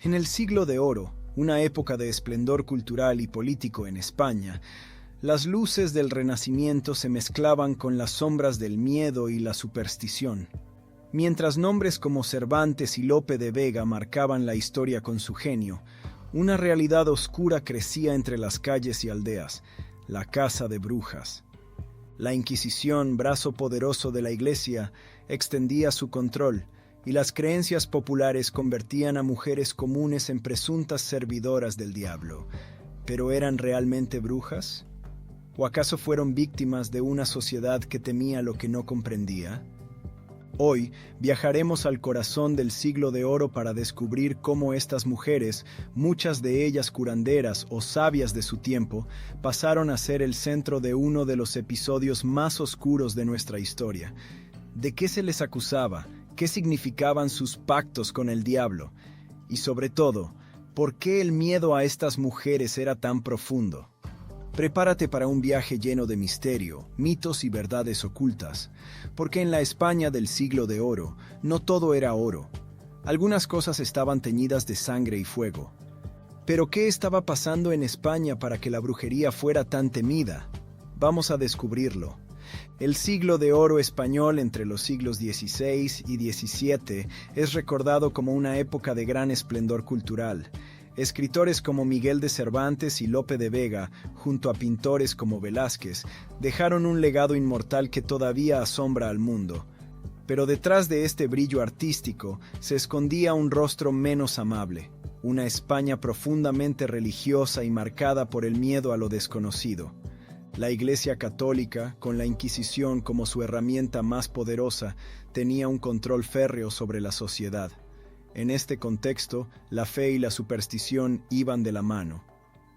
En el Siglo de Oro, una época de esplendor cultural y político en España, las luces del Renacimiento se mezclaban con las sombras del miedo y la superstición. Mientras nombres como Cervantes y Lope de Vega marcaban la historia con su genio, una realidad oscura crecía entre las calles y aldeas: la caza de brujas. La Inquisición, brazo poderoso de la Iglesia, extendía su control, y las creencias populares convertían a mujeres comunes en presuntas servidoras del diablo. ¿Pero eran realmente brujas? ¿O acaso fueron víctimas de una sociedad que temía lo que no comprendía? Hoy viajaremos al corazón del Siglo de Oro para descubrir cómo estas mujeres, muchas de ellas curanderas o sabias de su tiempo, pasaron a ser el centro de uno de los episodios más oscuros de nuestra historia. ¿De qué se les acusaba? ¿Qué significaban sus pactos con el diablo? Y sobre todo, ¿por qué el miedo a estas mujeres era tan profundo? Prepárate para un viaje lleno de misterio, mitos y verdades ocultas, porque en la España del Siglo de Oro no todo era oro. Algunas cosas estaban teñidas de sangre y fuego. ¿Pero qué estaba pasando en España para que la brujería fuera tan temida? Vamos a descubrirlo. El Siglo de Oro español entre los siglos XVI y XVII es recordado como una época de gran esplendor cultural. Escritores como Miguel de Cervantes y Lope de Vega, junto a pintores como Velázquez, dejaron un legado inmortal que todavía asombra al mundo. Pero detrás de este brillo artístico se escondía un rostro menos amable, una España profundamente religiosa y marcada por el miedo a lo desconocido. La Iglesia Católica, con la Inquisición como su herramienta más poderosa, tenía un control férreo sobre la sociedad. En este contexto, la fe y la superstición iban de la mano.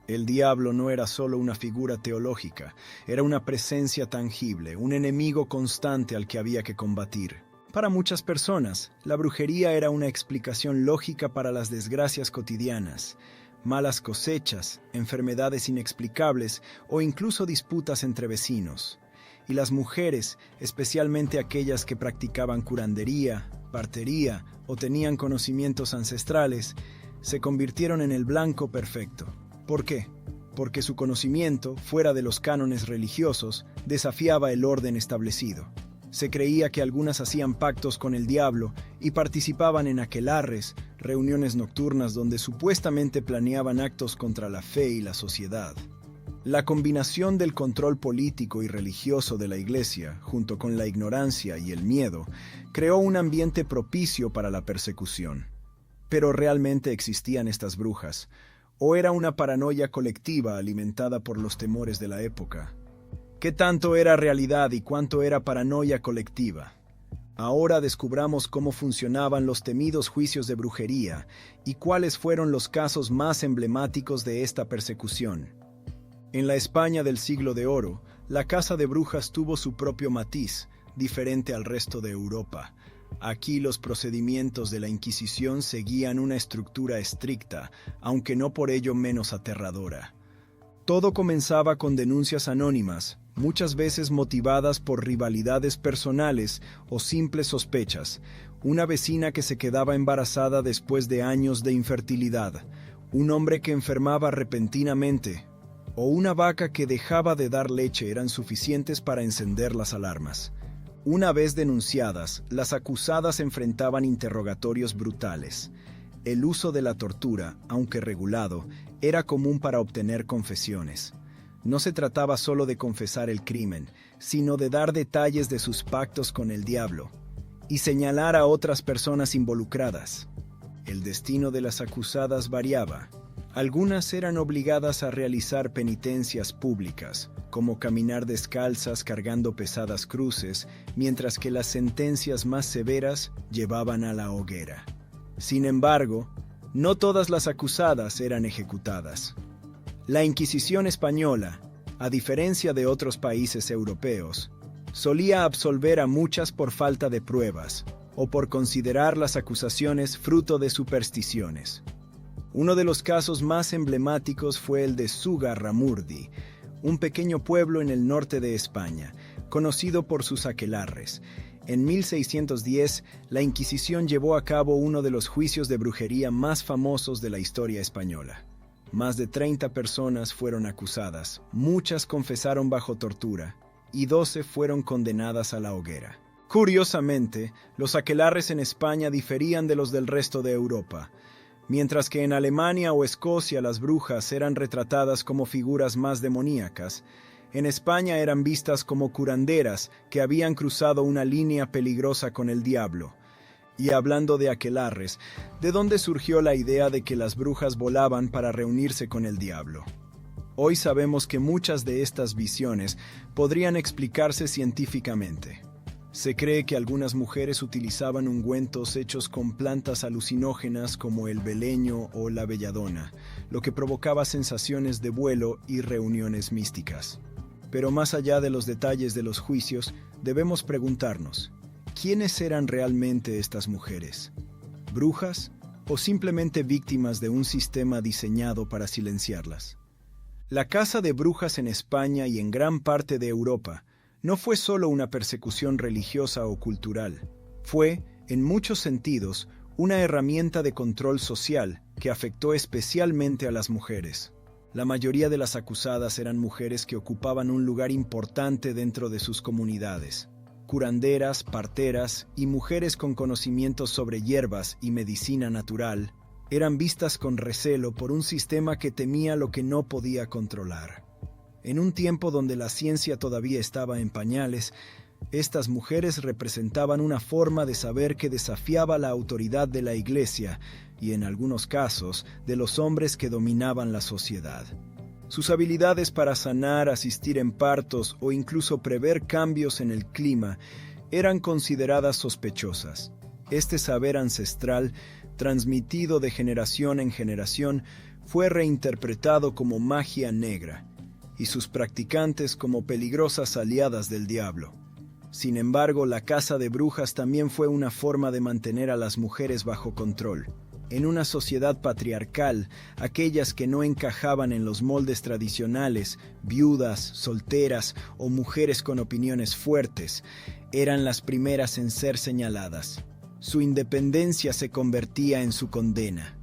El diablo no era solo una figura teológica, era una presencia tangible, un enemigo constante al que había que combatir. Para muchas personas, la brujería era una explicación lógica para las desgracias cotidianas: malas cosechas, enfermedades inexplicables o incluso disputas entre vecinos. Y las mujeres, especialmente aquellas que practicaban curandería, partería o tenían conocimientos ancestrales, se convirtieron en el blanco perfecto. ¿Por qué? Porque su conocimiento, fuera de los cánones religiosos, desafiaba el orden establecido. Se creía que algunas hacían pactos con el diablo y participaban en aquelarres, reuniones nocturnas donde supuestamente planeaban actos contra la fe y la sociedad. La combinación del control político y religioso de la Iglesia, junto con la ignorancia y el miedo, creó un ambiente propicio para la persecución. ¿Pero realmente existían estas brujas? ¿O era una paranoia colectiva alimentada por los temores de la época? ¿Qué tanto era realidad y cuánto era paranoia colectiva? Ahora descubramos cómo funcionaban los temidos juicios de brujería y cuáles fueron los casos más emblemáticos de esta persecución. En la España del Siglo de Oro, la caza de brujas tuvo su propio matiz, diferente al resto de Europa. Aquí los procedimientos de la Inquisición seguían una estructura estricta, aunque no por ello menos aterradora. Todo comenzaba con denuncias anónimas, muchas veces motivadas por rivalidades personales o simples sospechas. Una vecina que se quedaba embarazada después de años de infertilidad, un hombre que enfermaba repentinamente, o una vaca que dejaba de dar leche eran suficientes para encender las alarmas. Una vez denunciadas, las acusadas enfrentaban interrogatorios brutales. El uso de la tortura, aunque regulado, era común para obtener confesiones. No se trataba solo de confesar el crimen, sino de dar detalles de sus pactos con el diablo y señalar a otras personas involucradas. El destino de las acusadas variaba. Algunas eran obligadas a realizar penitencias públicas, como caminar descalzas cargando pesadas cruces, mientras que las sentencias más severas llevaban a la hoguera. Sin embargo, no todas las acusadas eran ejecutadas. La Inquisición española, a diferencia de otros países europeos, solía absolver a muchas por falta de pruebas o por considerar las acusaciones fruto de supersticiones. Uno de los casos más emblemáticos fue el de Zugarramurdi, un pequeño pueblo en el norte de España, conocido por sus aquelarres. En 1610, la Inquisición llevó a cabo uno de los juicios de brujería más famosos de la historia española. Más de 30 personas fueron acusadas, muchas confesaron bajo tortura, y 12 fueron condenadas a la hoguera. Curiosamente, los aquelarres en España diferían de los del resto de Europa. Mientras que en Alemania o Escocia las brujas eran retratadas como figuras más demoníacas, en España eran vistas como curanderas que habían cruzado una línea peligrosa con el diablo. Y hablando de aquelarres, ¿de dónde surgió la idea de que las brujas volaban para reunirse con el diablo? Hoy sabemos que muchas de estas visiones podrían explicarse científicamente. Se cree que algunas mujeres utilizaban ungüentos hechos con plantas alucinógenas como el beleño o la belladona, lo que provocaba sensaciones de vuelo y reuniones místicas. Pero más allá de los detalles de los juicios, debemos preguntarnos, ¿quiénes eran realmente estas mujeres? ¿Brujas o simplemente víctimas de un sistema diseñado para silenciarlas? La caza de brujas en España y en gran parte de Europa no fue solo una persecución religiosa o cultural, fue, en muchos sentidos, una herramienta de control social que afectó especialmente a las mujeres. La mayoría de las acusadas eran mujeres que ocupaban un lugar importante dentro de sus comunidades. Curanderas, parteras y mujeres con conocimientos sobre hierbas y medicina natural eran vistas con recelo por un sistema que temía lo que no podía controlar. En un tiempo donde la ciencia todavía estaba en pañales, estas mujeres representaban una forma de saber que desafiaba la autoridad de la Iglesia y, en algunos casos, de los hombres que dominaban la sociedad. Sus habilidades para sanar, asistir en partos o incluso prever cambios en el clima eran consideradas sospechosas. Este saber ancestral, transmitido de generación en generación, fue reinterpretado como magia negra, y sus practicantes como peligrosas aliadas del diablo. Sin embargo, la caza de brujas también fue una forma de mantener a las mujeres bajo control. En una sociedad patriarcal, aquellas que no encajaban en los moldes tradicionales, viudas, solteras o mujeres con opiniones fuertes, eran las primeras en ser señaladas. Su independencia se convertía en su condena.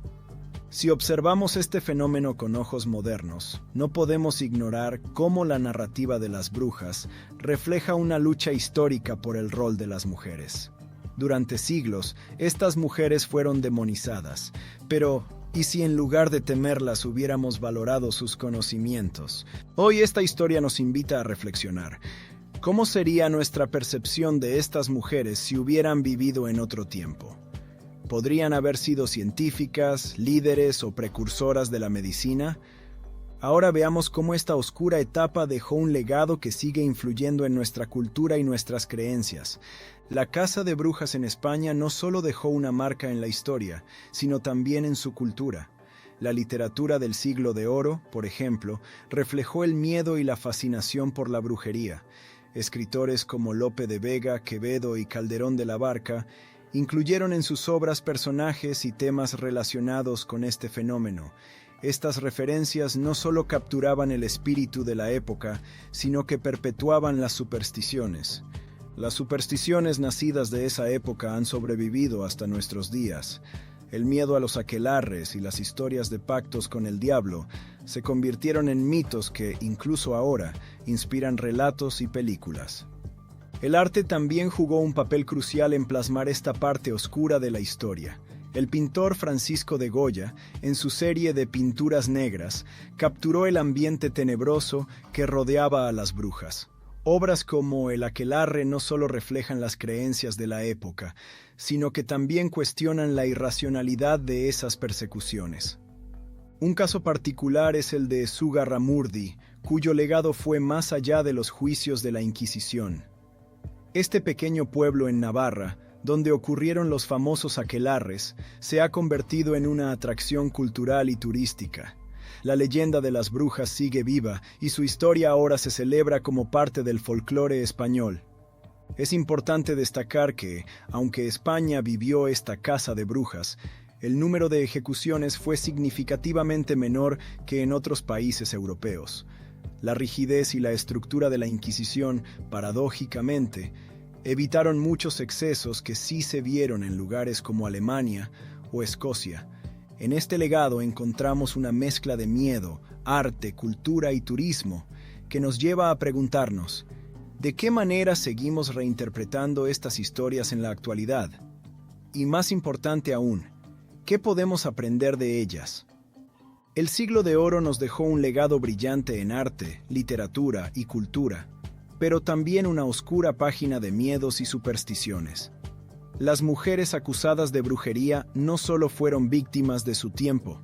Si observamos este fenómeno con ojos modernos, no podemos ignorar cómo la narrativa de las brujas refleja una lucha histórica por el rol de las mujeres. Durante siglos, estas mujeres fueron demonizadas, pero ¿y si en lugar de temerlas hubiéramos valorado sus conocimientos? Hoy esta historia nos invita a reflexionar. ¿Cómo sería nuestra percepción de estas mujeres si hubieran vivido en otro tiempo? ¿Podrían haber sido científicas, líderes o precursoras de la medicina? Ahora veamos cómo esta oscura etapa dejó un legado que sigue influyendo en nuestra cultura y nuestras creencias. La caza de brujas en España no solo dejó una marca en la historia, sino también en su cultura. La literatura del Siglo de Oro, por ejemplo, reflejó el miedo y la fascinación por la brujería. Escritores como Lope de Vega, Quevedo y Calderón de la Barca incluyeron en sus obras personajes y temas relacionados con este fenómeno. Estas referencias no solo capturaban el espíritu de la época, sino que perpetuaban las supersticiones. Las supersticiones nacidas de esa época han sobrevivido hasta nuestros días. El miedo a los aquelarres y las historias de pactos con el diablo se convirtieron en mitos que, incluso ahora, inspiran relatos y películas. El arte también jugó un papel crucial en plasmar esta parte oscura de la historia. El pintor Francisco de Goya, en su serie de Pinturas Negras, capturó el ambiente tenebroso que rodeaba a las brujas. Obras como El aquelarre no solo reflejan las creencias de la época, sino que también cuestionan la irracionalidad de esas persecuciones. Un caso particular es el de Zugarramurdi, cuyo legado fue más allá de los juicios de la Inquisición. Este pequeño pueblo en Navarra, donde ocurrieron los famosos aquelarres, se ha convertido en una atracción cultural y turística. La leyenda de las brujas sigue viva y su historia ahora se celebra como parte del folclore español. Es importante destacar que, aunque España vivió esta caza de brujas, el número de ejecuciones fue significativamente menor que en otros países europeos. La rigidez y la estructura de la Inquisición, paradójicamente, Evitaron muchos excesos que sí se vieron en lugares como Alemania o Escocia. En este legado encontramos una mezcla de miedo, arte, cultura y turismo que nos lleva a preguntarnos, ¿de qué manera seguimos reinterpretando estas historias en la actualidad? Y más importante aún, ¿qué podemos aprender de ellas? El Siglo de Oro nos dejó un legado brillante en arte, literatura y cultura, pero también una oscura página de miedos y supersticiones. Las mujeres acusadas de brujería no solo fueron víctimas de su tiempo,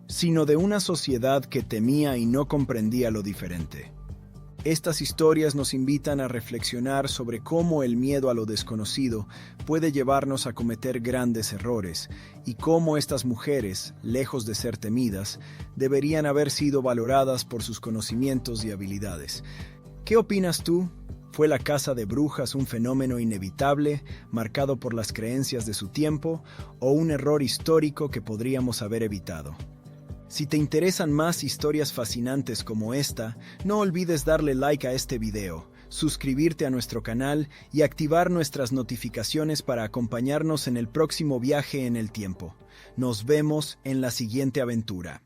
sino de una sociedad que temía y no comprendía lo diferente. Estas historias nos invitan a reflexionar sobre cómo el miedo a lo desconocido puede llevarnos a cometer grandes errores y cómo estas mujeres, lejos de ser temidas, deberían haber sido valoradas por sus conocimientos y habilidades. ¿Qué opinas tú? ¿Fue la caza de brujas un fenómeno inevitable, marcado por las creencias de su tiempo, o un error histórico que podríamos haber evitado? Si te interesan más historias fascinantes como esta, no olvides darle like a este video, suscribirte a nuestro canal y activar nuestras notificaciones para acompañarnos en el próximo viaje en el tiempo. Nos vemos en la siguiente aventura.